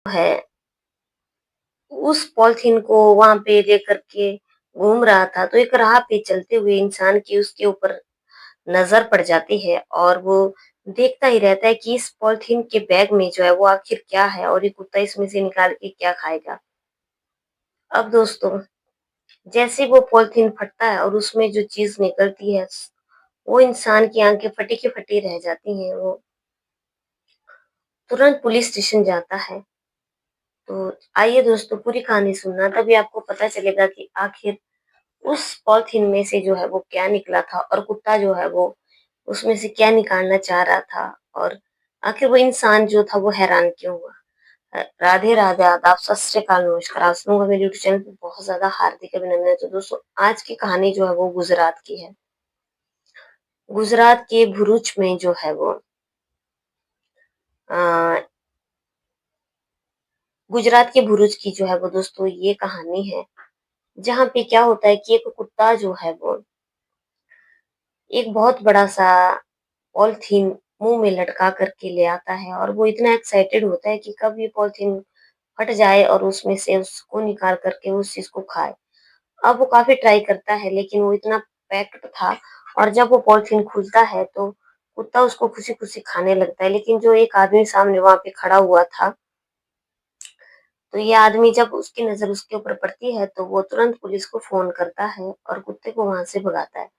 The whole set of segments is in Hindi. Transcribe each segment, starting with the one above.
है उस पॉलिथीन को वहां पे लेकर के घूम रहा था, तो एक राह पे चलते हुए इंसान की उसके ऊपर नजर पड़ जाती है और वो देखता ही रहता है कि इस पॉलिथीन के बैग में जो है वो आखिर क्या है और ये कुत्ता इसमें से निकाल के क्या खाएगा। अब दोस्तों, जैसे वो पॉलिथीन फटता है और उसमें जो चीज निकलती है, वो इंसान की आंखें फटी की फटी रह जाती हैं। वो तुरंत पुलिस स्टेशन जाता है। तो आइए दोस्तों, पूरी कहानी सुनना, तभी आपको पता चलेगा कि आखिर उस पॉलिथीन में से जो है वो क्या निकला था और कुत्ता जो है वो उसमें से क्या निकालना चाह रहा था और आखिर वो इंसान जो था वो हैरान क्यों हुआ। राधे राधे, आदाब, सत श्री अकाल, नमस्कार। आप लोगों का मेरे यूट्यूब चैनल पे बहुत ज्यादा हार्दिक अभिनंदन है। तो दोस्तों, आज की कहानी जो है वो गुजरात की है। गुजरात के भरूच में जो है वो अ, गुजरात के भरूच की जो है वो दोस्तों ये कहानी है, जहाँ पे क्या होता है कि एक कुत्ता जो है वो एक बहुत बड़ा सा पॉलिथीन मुंह में लटका करके ले आता है और वो इतना एक्साइटेड होता है कि कब ये पॉलिथीन फट जाए और उसमें से उसको निकाल करके उस चीज को खाए। अब वो काफी ट्राई करता है, लेकिन वो इतना पैक्ड था और जब वो पॉलिथीन खुलता है तो कुत्ता उसको खुशी खुशी खाने लगता है। लेकिन जो एक आदमी सामने वहां पे खड़ा हुआ था, तो ये आदमी जब उसकी नजर उसके ऊपर पड़ती है तो वो तुरंत पुलिस को फोन करता है और कुत्ते को वहां से भगाता है।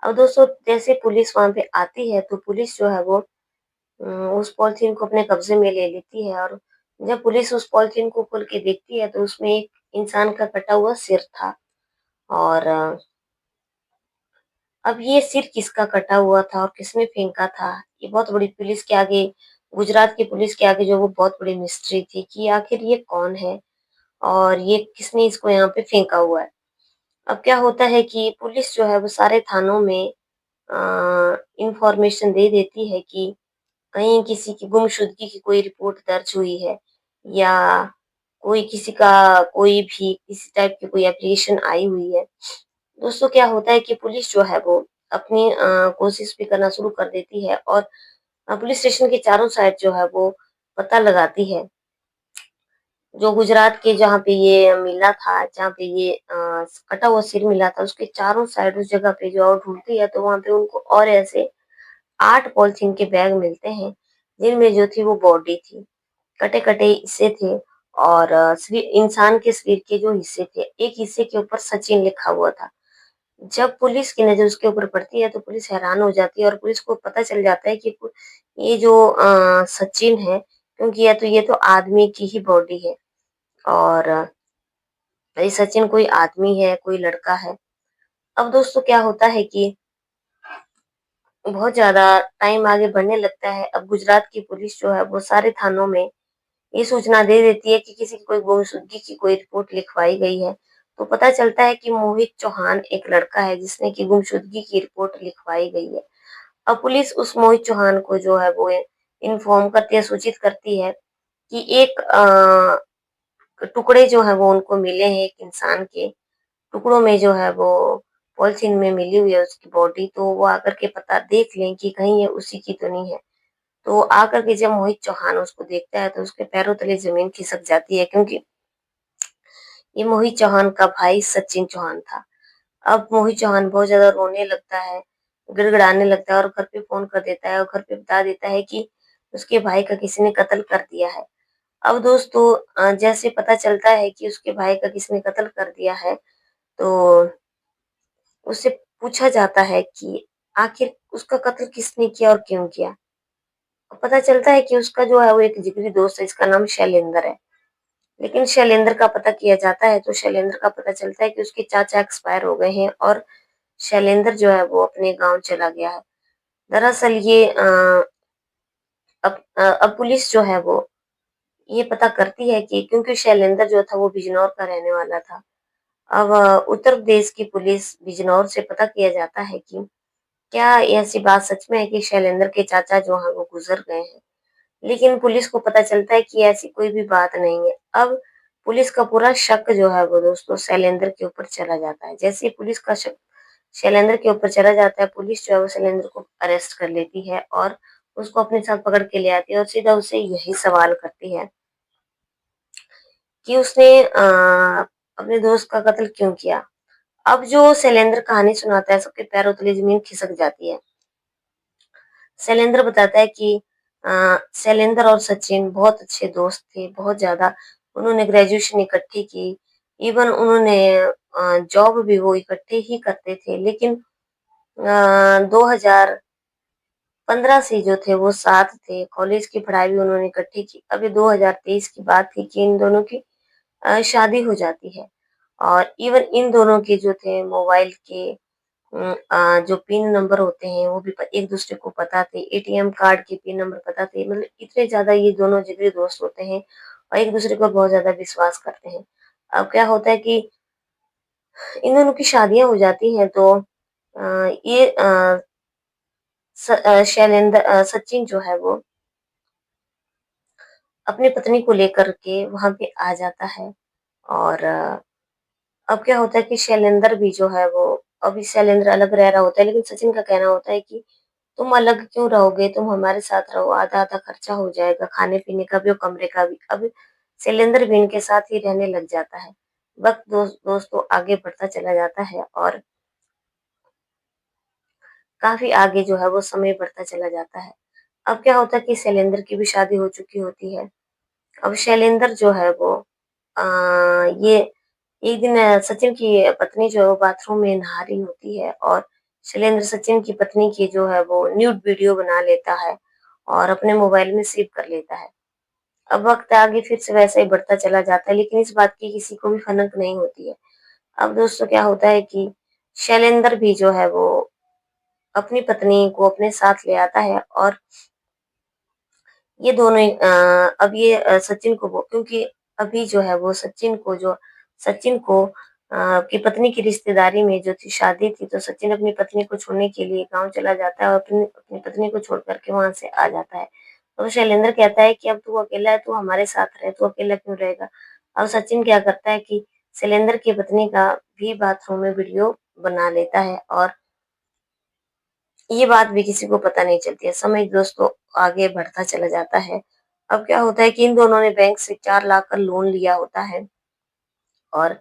अब दोस्तों, जैसे पुलिस वहां पे आती है तो पुलिस जो है वो उस पॉलिथीन को अपने कब्जे में ले लेती है और जब पुलिस उस पॉलिथीन को खोल के देखती है तो उसमें एक इंसान का कटा हुआ सिर था। और अब ये सिर किसका कटा हुआ था और किसने फेंका था, ये बहुत बड़ी पुलिस के आगे, गुजरात की पुलिस के आगे जो वो बहुत बड़ी मिस्ट्री थी कि आखिर ये कौन है और ये किसने इसको यहाँ पे फेंका हुआ है। अब क्या होता है कि पुलिस जो है वो सारे थानों में इंफॉर्मेशन दे देती है कि कहीं किसी की गुमशुदगी की कोई रिपोर्ट दर्ज हुई है या कोई किसी का कोई भी किसी टाइप की कोई एप्लीकेशन आई हुई है। दोस्तों, क्या होता है कि पुलिस जो है वो अपनी कोशिश भी करना शुरू कर देती है और पुलिस स्टेशन के चारों साइड जो है वो पता लगाती है। जो गुजरात के जहाँ पे ये मिला था, जहाँ पे ये कटा हुआ सिर मिला था, उसके चारों साइड उस जगह पे जो और ढूंढती है तो वहां पे उनको और ऐसे 8 पॉलिथीन के बैग मिलते हैं, जिनमें जो थी वो बॉडी थी, कटे कटे हिस्से थे और इंसान के शरीर के जो हिस्से थे, एक हिस्से के ऊपर सचिन लिखा हुआ था। जब पुलिस की नजर उसके ऊपर पड़ती है तो पुलिस हैरान हो जाती है और पुलिस को पता चल जाता है कि ये जो सचिन है, क्योंकि ये तो आदमी की ही बॉडी है और ये सचिन कोई आदमी है, कोई लड़का है। अब दोस्तों, क्या होता है कि बहुत ज्यादा टाइम आगे बढ़ने लगता है। अब गुजरात की पुलिस जो है वो सारे थानों में ये सूचना दे देती है कि किसी की कोई गुमशुदगी की कोई रिपोर्ट लिखवाई गई है। तो पता चलता है कि मोहित चौहान एक लड़का है जिसने की गुमशुदगी की रिपोर्ट लिखवाई गई है। अब पुलिस उस मोहित चौहान को जो है वो इन्फॉर्म करती है, सूचित करती है कि एक टुकड़े जो है वो उनको मिले हैं एक इंसान के। टुकड़ों में जो है वो पॉलिथीन में मिली हुई है उसकी बॉडी, तो वो आकर के पता देख लें कि कहीं ये उसी की तो नहीं है। तो आकर के जब मोहित चौहान उसको देखता है तो उसके पैरों तले जमीन खिसक जाती है, क्योंकि ये मोहित चौहान का भाई सचिन चौहान था। अब मोहित चौहान बहुत ज्यादा रोने लगता है, गिड़गिड़ाने लगता है और घर पे फोन कर देता है और घर पे बता देता है कि उसके भाई का किसी ने कत्ल कर दिया है। अब दोस्तों, जैसे पता चलता है कि उसके भाई का किसने कत्ल कर दिया है, तो उससे पूछा जाता है कि आखिर उसका कत्ल किसने किया और क्यों किया। पता चलता है कि उसका जो है वो एक जिगरी दोस्त है, इसका नाम शैलेंद्र है। लेकिन शैलेंद्र का पता किया जाता है तो शैलेंद्र का पता चलता है कि उसके चाचा एक्सपायर हो गए हैं और शैलेंद्र जो है वो अपने गांव चला गया है। दरअसल ये अब पुलिस जो है वो ये पता करती है कि क्योंकि शैलेंद्र जो था वो बिजनौर का रहने वाला था। अब उत्तर प्रदेश की पुलिस बिजनौर से पता किया जाता है कि क्या ऐसी बात सच में है कि शैलेंद्र के चाचा जो हैं वो गुजर गए हैं। लेकिन पुलिस को पता चलता है कि ऐसी कोई भी बात नहीं है। अब पुलिस का पूरा शक जो है वो दोस्तों शैलेंद्र के ऊपर चला जाता है। जैसे ही पुलिस का शक शैलेंद्र के ऊपर चला जाता है, पुलिस जो है वो शैलेंद्र को अरेस्ट कर लेती है और उसको अपने साथ पकड़ के ले आती है और सीधा उससे यही सवाल करती है कि उसने अपने दोस्त का कत्ल क्यों किया। अब जो शैलेंद्र कहानी सुनाता है, सबके पैरों तले ज़मीन खिसक जाती है। शैलेंद्र बताता है कि शैलेंद्र और सचिन बहुत अच्छे दोस्त थे, बहुत ज़्यादा। उन्होंने ग्रेजुएशन इकट्ठी की, इवन उन्होंने जॉब भी वो इकट्ठे ही करते थे। लेकिन 2015 से जो थे वो साथ थे, कॉलेज की पढ़ाई भी उन्होंने इकट्ठी की। अब ये 2023 की बात थी कि इन दोनों की शादी हो जाती है। और इवन इन दोनों के जो थे मोबाइल के जो पिन नंबर होते हैं वो भी एक दूसरे को पता थे, एटीएम कार्ड के पिन नंबर पता थे। मतलब इतने ज्यादा ये दोनों जिगरी दोस्त होते हैं और एक दूसरे को बहुत ज्यादा विश्वास करते हैं। अब क्या होता है कि इन दोनों की शादियां हो जाती हैं तो ये शैलेंद्र सचिन जो है वो अपनी पत्नी को लेकर के वहां पे आ जाता है। और अब क्या होता है कि शैलेंद्र भी जो है वो, अभी शैलेंद्र अलग रह रहा होता है, लेकिन सचिन का कहना होता है कि तुम अलग क्यों रहोगे, तुम हमारे साथ रहो, आधा आधा खर्चा हो जाएगा, खाने पीने का भी और कमरे का भी। अब शैलेंद्र भी इनके साथ ही रहने लग जाता है। वक्त दोस्तों आगे बढ़ता चला जाता है और काफी आगे जो है वो समय बढ़ता चला जाता है। अब क्या होता है कि शैलेंद्र की भी शादी हो चुकी होती है। अब शैलेंद्र जो है वो आ, ये एक दिन सचिन की पत्नी जो है वो बाथरूम में नहा रही होती है और शैलेंद्र सचिन की पत्नी की जो है वो न्यूड वीडियो बना लेता है और अपने मोबाइल में सेव कर लेता है। अब वक्त आगे फिर से वैसे ही बढ़ता चला जाता है, लेकिन इस बात की किसी को भी भनक नहीं होती है। अब दोस्तों क्या होता है कि शैलेंद्र भी जो है वो अपनी पत्नी को अपने साथ ले आता है और ये दोनों ही, अब ये सचिन को वो, क्योंकि अभी जो है वो सचिन को की पत्नी की रिश्तेदारी में जो थी शादी थी, तो सचिन अपनी पत्नी को छोड़ने के लिए गांव चला जाता है और अपनी अपनी पत्नी को छोड़ करके वहां से आ जाता है। तो शैलेंद्र कहता है कि अब तू अकेला है, तू हमारे साथ रहे, तू अकेला क्यों रहेगा। अब सचिन क्या करता है कि शैलेंद्र की पत्नी का भी बाथरूम में वीडियो बना लेता है और ये बात भी किसी को पता नहीं चलती है। समय दोस्तों आगे बढ़ता चला जाता है। अब क्या होता है कि इन दोनों ने बैंक से 4 लाख का लोन लिया होता है और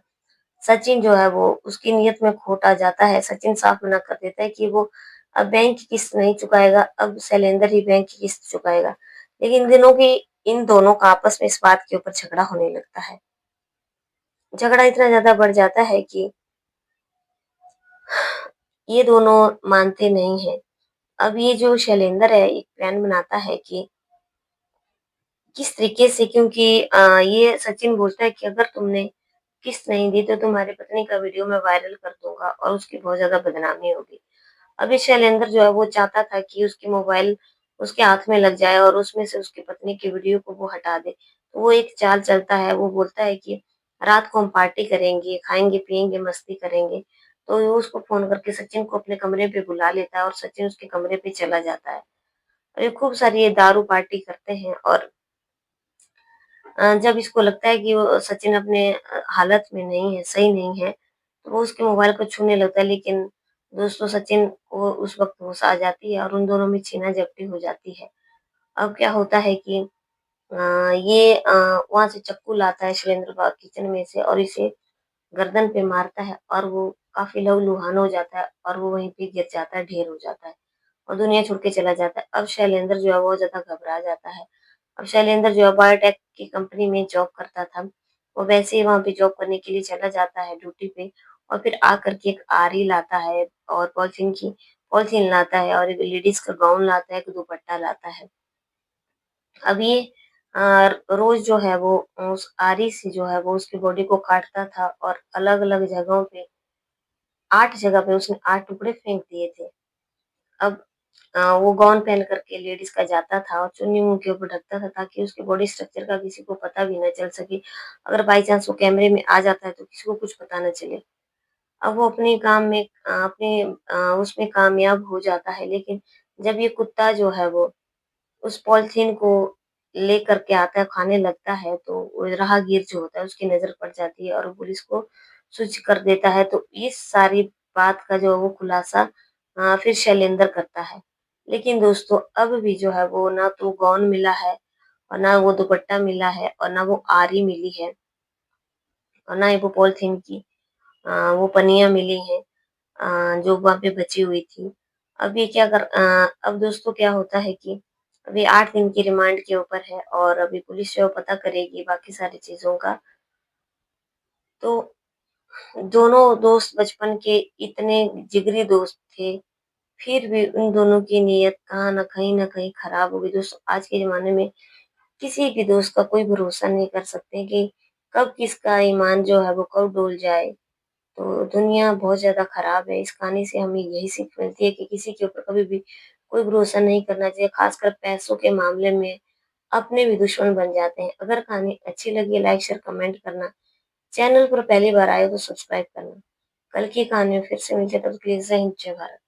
सचिन जो है वो उसकी नीयत में खोट आ जाता है। सचिन साफ मना कर देता है कि वो अब बैंक की किस्त नहीं चुकाएगा, अब शैलेंद्र ही बैंक की किस्त चुकाएगा। लेकिन इन दोनों का आपस में इस बात के ऊपर झगड़ा होने लगता है। झगड़ा इतना ज्यादा बढ़ जाता है कि ये दोनों मानते नहीं हैं। अब ये जो शैलेंद्र है एक प्लान बनाता है कि किस तरीके से, क्योंकि ये सचिन बोलता है कि अगर तुमने किस्त नहीं दी तो तुम्हारी पत्नी का वीडियो मैं वायरल कर दूंगा और उसकी बहुत ज्यादा बदनामी होगी। अभी शैलेंद्र जो है वो चाहता था कि उसकी मोबाइल उसके हाथ में लग जाए और उसमें से उसकी पत्नी की वीडियो को वो हटा दे। तो वो एक चाल चलता है, वो बोलता है कि रात को हम पार्टी करेंगे, खाएंगे पियेंगे मस्ती करेंगे। तो वो उसको फोन करके सचिन को अपने कमरे पे बुला लेता है और सचिन उसके कमरे पे चला जाता है और ये खूब सारी ये दारू पार्टी करते हैं। और जब इसको लगता है कि वो सचिन अपने हालत में नहीं है, सही नहीं है, तो वो उसके मोबाइल को छूने लगता है। लेकिन दोस्तों सचिन को उस वक्त होश आ जाती है और उन दोनों में छीना झपटी हो जाती है। अब क्या होता है कि ये वहां से चाकू लाता है शैलेंद्र बाग किचन में से और इसे गर्दन पे मारता है और वो काफी लहूलुहान हो जाता है और वो वहीं पे गिर जाता है, ढेर हो जाता है और दुनिया छोड़ के चला जाता है। अब शैलेंद्र जो है बहुत ज्यादा घबरा जाता है। अब शैलेंद्र जो है बायोटेक की कंपनी में जॉब करता था, वो वैसे ही वहां पे जॉब करने के लिए चला जाता है ड्यूटी पे और फिर आकर के एक आरी लाता है और पॉलिथीन लाता है और एक लेडीज का गाउन लाता है, एक दुपट्टा लाता है। अब ये रोज जो है वो उस आरी से जो है वो उसकी बॉडी को काटता था और अलग अलग जगहों पे 8 जगह पे उसने 8 टुकड़े फेंक दिए थे। अब वो गाउन पहन करके लेडीज का जाता था और चुन्नी मुंह के ऊपर ढकता था ताकि उसके बॉडी स्ट्रक्चर का किसी को पता भी न चल सके। अगर बाई चांस वो कैमरे में आ जाता है तो किसी को कुछ पता न चले। अब वो अपने काम में उसमें कामयाब हो जाता है, लेकिन जब ये कुत्ता जो है वो उस पॉलिथीन को लेकर के आता है, खाने लगता है, तो वो राहगीर जो होता है उसकी नजर पड़ जाती है और वो पुलिस को सूचित कर देता है। तो इस सारी बात का जो है वो खुलासा फिर शैलेंद्र करता है। लेकिन दोस्तों अब भी जो है वो ना तो गाउन मिला है और ना वो दुपट्टा मिला है और ना वो आरी मिली है। और ना ही वो पॉलीथीन की वो पन्नियाँ मिली हैं जो वहाँ पे बची हुई थी। अब दोस्तों क्या होता है कि अभी 8 दिन की रिमांड के ऊपर है और अभी पुलिस जो है पता करेगी बाकी सारी चीज़ों का। तो दोनों दोस्त बचपन के इतने जिगरी दोस्त थे, फिर भी उन दोनों की नीयत कहाँ न कहीं खराब हो गई। दोस्तों आज के ज़माने में किसी भी दोस्त का कोई भरोसा नहीं कर सकते कि कब किसका ईमान जो है वो कब डोल जाए। तो दुनिया बहुत ज़्यादा खराब है। इस कहानी से हमें यही सीख मिलती है कि किसी के ऊपर कभी भी कोई भरोसा नहीं करना चाहिए, खासकर पैसों के मामले में अपने भी दुश्मन बन जाते हैं। अगर कहानी अच्छी लगी लाइक, शेयर, कमेंट करना। चैनल पर पहली बार आए हो तो सब्सक्राइब करना। कल की कहानी में फिर से मिलते हैं, तब तक के लिए जय हिंद, जय भारत।